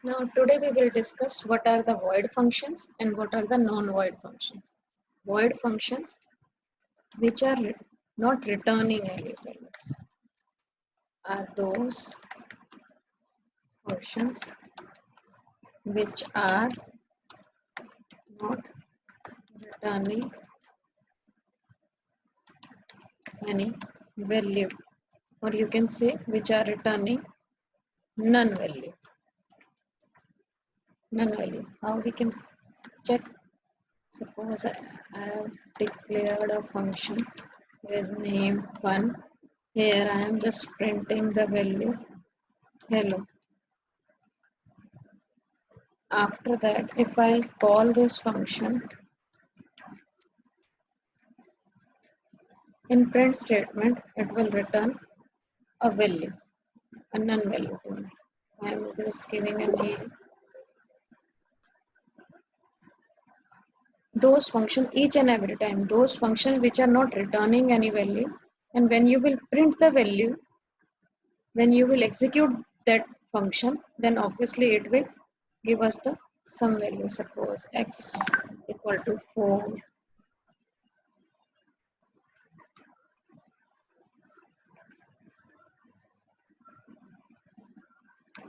Now today we will discuss what are the void functions and what are the non-void functions. Void functions which are not returning any values are those functions which are not returning any value, or you can say which are returning none value. None value. How we can check? Suppose I have declared a function with name fun. Here I am just printing the value hello. After that, if I call this function in print statement, it will return a value, a none value to me. I am just giving a name. Those function each and every time, those functions which are not returning any value, and when you will print the value, when you will execute that function, then obviously it will give us the some value. Suppose x equal to 4,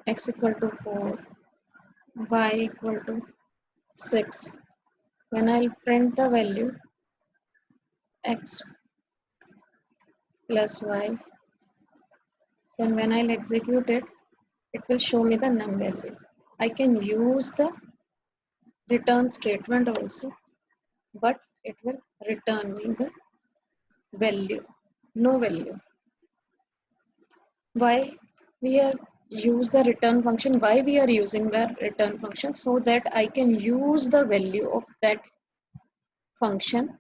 x equal to 4, y equal to 6. When I'll print the value x plus y, then when I'll execute it, it will show me the none value. I can use the return statement also, but it will return me the value, no value. Why we have used the return function? Why we are using the return function? So that I can use the value of that function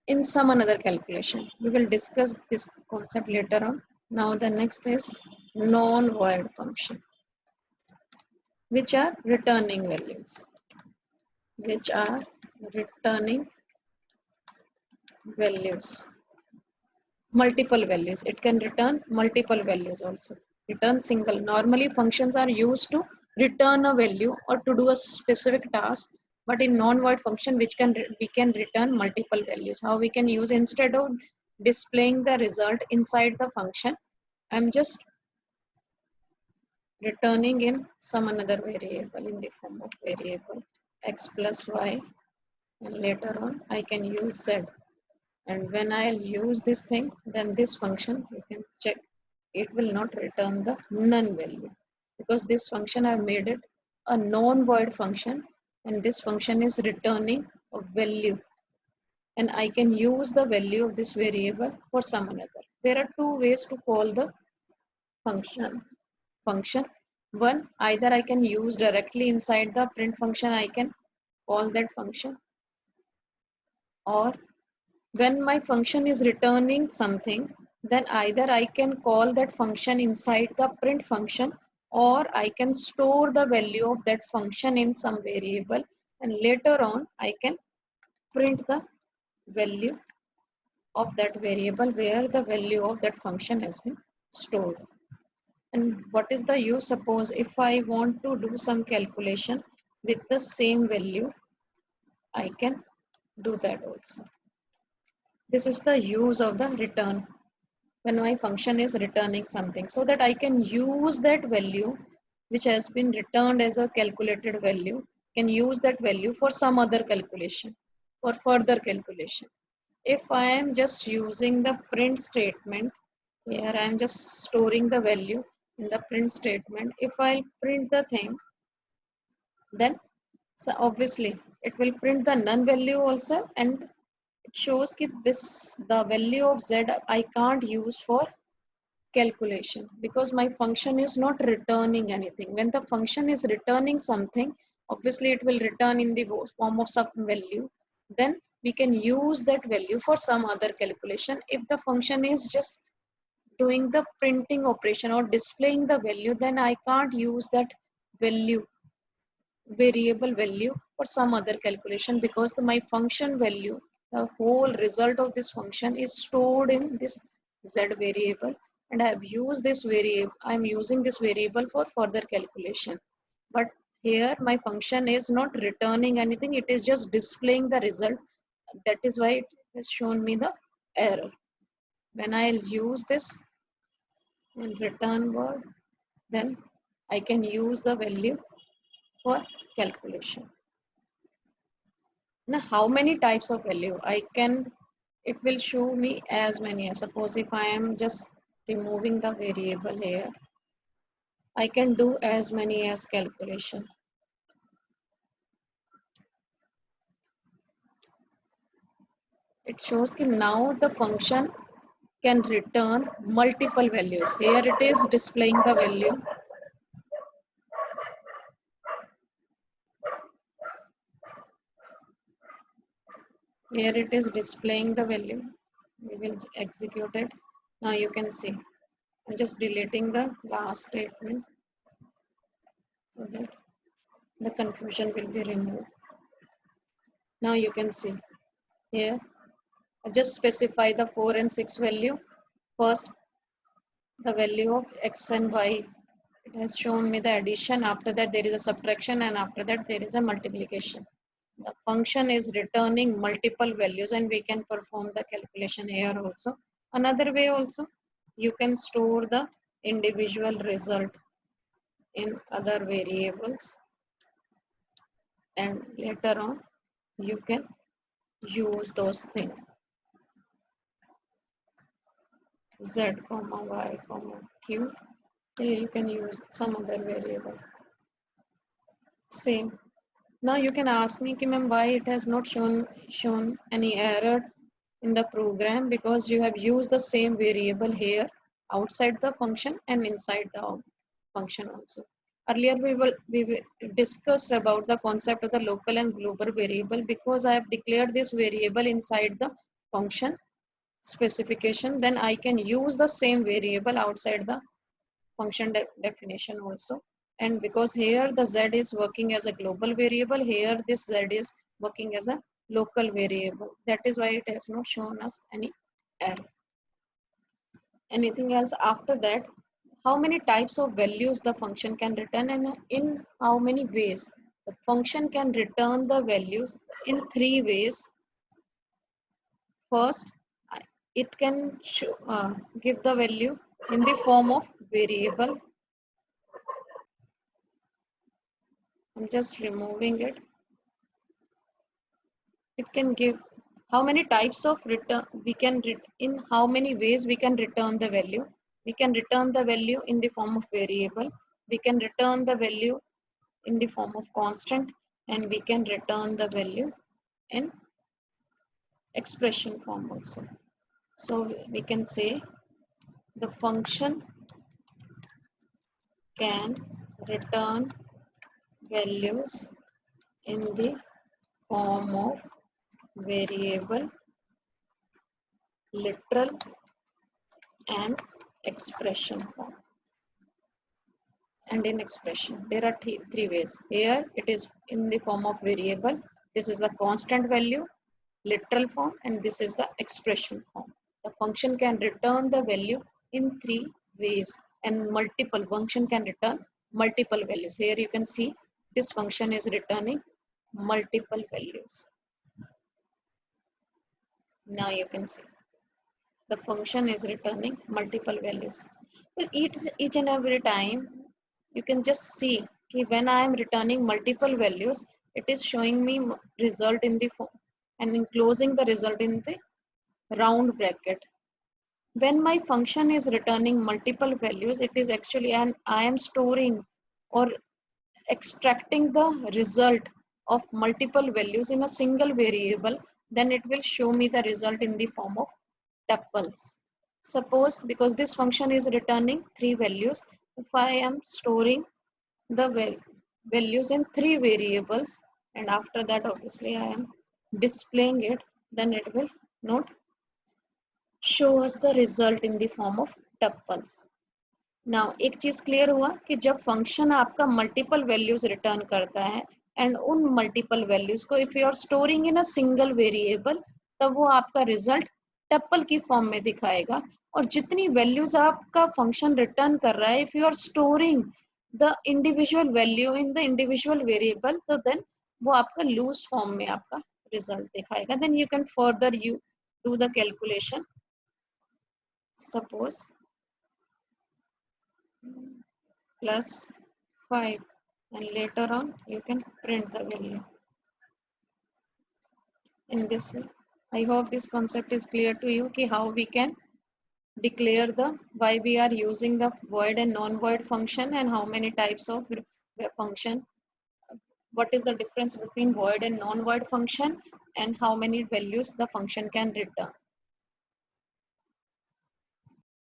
in some another calculation. We will discuss this concept later on. Now the next is non-void function, which are returning values, which are returning values, multiple values. It can return multiple values also. Return single. Normally functions are used to return a value or to do a specific task, but in non-void function which can we can return multiple values. How we can use, instead of displaying the result inside the function, I'm just returning in some another variable in the form of variable x plus y, and later on I can use z. And when I'll use this thing, then this function, you can check, it will not return the none value, because this function I've made it a non-void function, and this function is returning a value, and I can use the value of this variable for some another. There are two ways to call the function. One, either I can use directly inside the print function, I can call that function, or when my function is returning something, then either I can call that function inside the print function, or I can store the value of that function in some variable, and later on I can print the value of that variable where the value of that function has been stored. And what is the use? Suppose if I want to do some calculation with the same value, I can do that also. This is the use of the return, when my function is returning something, so that I can use that value which has been returned as a calculated value, can use that value for some other calculation, for further calculation. If I am just using the print statement, here I am just storing the value in the print statement. If I print the thing, then so obviously it will print the none value also, and it shows that this the value of z I can't use for calculation, because my function is not returning anything. When the function is returning something, obviously it will return in the form of some value. Then we can use that value for some other calculation. If the function is just doing the printing operation or displaying the value, then I can't use that value, variable value, for some other calculation, because my function value, the whole result of this function is stored in this z variable, and I have used this variable, I'm using this variable for further calculation. But here my function is not returning anything, it is just displaying the result. That is why it has shown me the error. When I'll use this in return word, then I can use the value for calculation. Now how many types of value I can, it will show me as many as, suppose if I am just removing the variable here, I can do as many as calculation. It shows that now the function can return multiple values. Here it is displaying the value. Here it is displaying the value. We will execute it. Now you can see. I'm just deleting the last statement so that the confusion will be removed. Now you can see here. I just specify the 4 and 6 value. First, the value of x and y. It has shown me the addition. After that, there is a subtraction, and after that, there is a multiplication. The function is returning multiple values, and we can perform the calculation here also. Another way also, you can store the individual result in other variables, and later on you can use those things. Z, Y, Q. Here you can use some other variable. Same. Now you can ask me, ma'am, why it has not shown any error in the program, because you have used the same variable here outside the function and inside the function also. Earlier we discussed about the concept of the local and global variable. Because I have declared this variable inside the function specification, then I can use the same variable outside the function definition also. And because here the z is working as a global variable, here this z is working as a local variable. That is why it has not shown us any error. Anything else after that? How many types of values the function can return, and in how many ways? The function can return the values in 3 ways. First, it can give the value in the form of variable. I'm just removing it. It can give how many types of return we can in how many ways we can return the value. We can return the value in the form of variable. We can return the value in the form of constant, and we can return the value in expression form also. So we can say the function can return values in the form of variable, literal, and expression form. And in expression, there are 3 ways. Here it is in the form of variable. This is the constant value, literal form, and this is the expression form. The function can return the value in 3 ways, and multiple function can return multiple values. Here you can see this function is returning multiple values. Now you can see the function is returning multiple values. Well, each and every time you can just see when I am returning multiple values, it is showing me result in the form and enclosing the result in the round bracket. When my function is returning multiple values, it is actually, and I am storing or extracting the result of multiple values in a single variable, then it will show me the result in the form of tuples. Suppose because this function is returning 3 values, if I am storing the values in 3 variables, and after that obviously I am displaying it, then it will not show us the result in the form of tuples. Now एक चीज clear हुआ कि जब function आपका multiple values return करता है and उन multiple values को if you are storing in a single variable, तब वो आपका रिजल्ट टपल की फॉर्म में दिखाएगा. और जितनी वैल्यूज आपका फंक्शन रिटर्न कर रहा है, if you are storing the individual value in the individual variable, तो then वो आपका loose form में आपका result दिखाएगा. Then you can further you do the calculation. Suppose plus 5 and later on you can print the value in this way. I hope this concept is clear to you कि how we can declare the why we are using the void and non-void function and how many types of function, what is the difference between void and non-void function and how many values the function can return.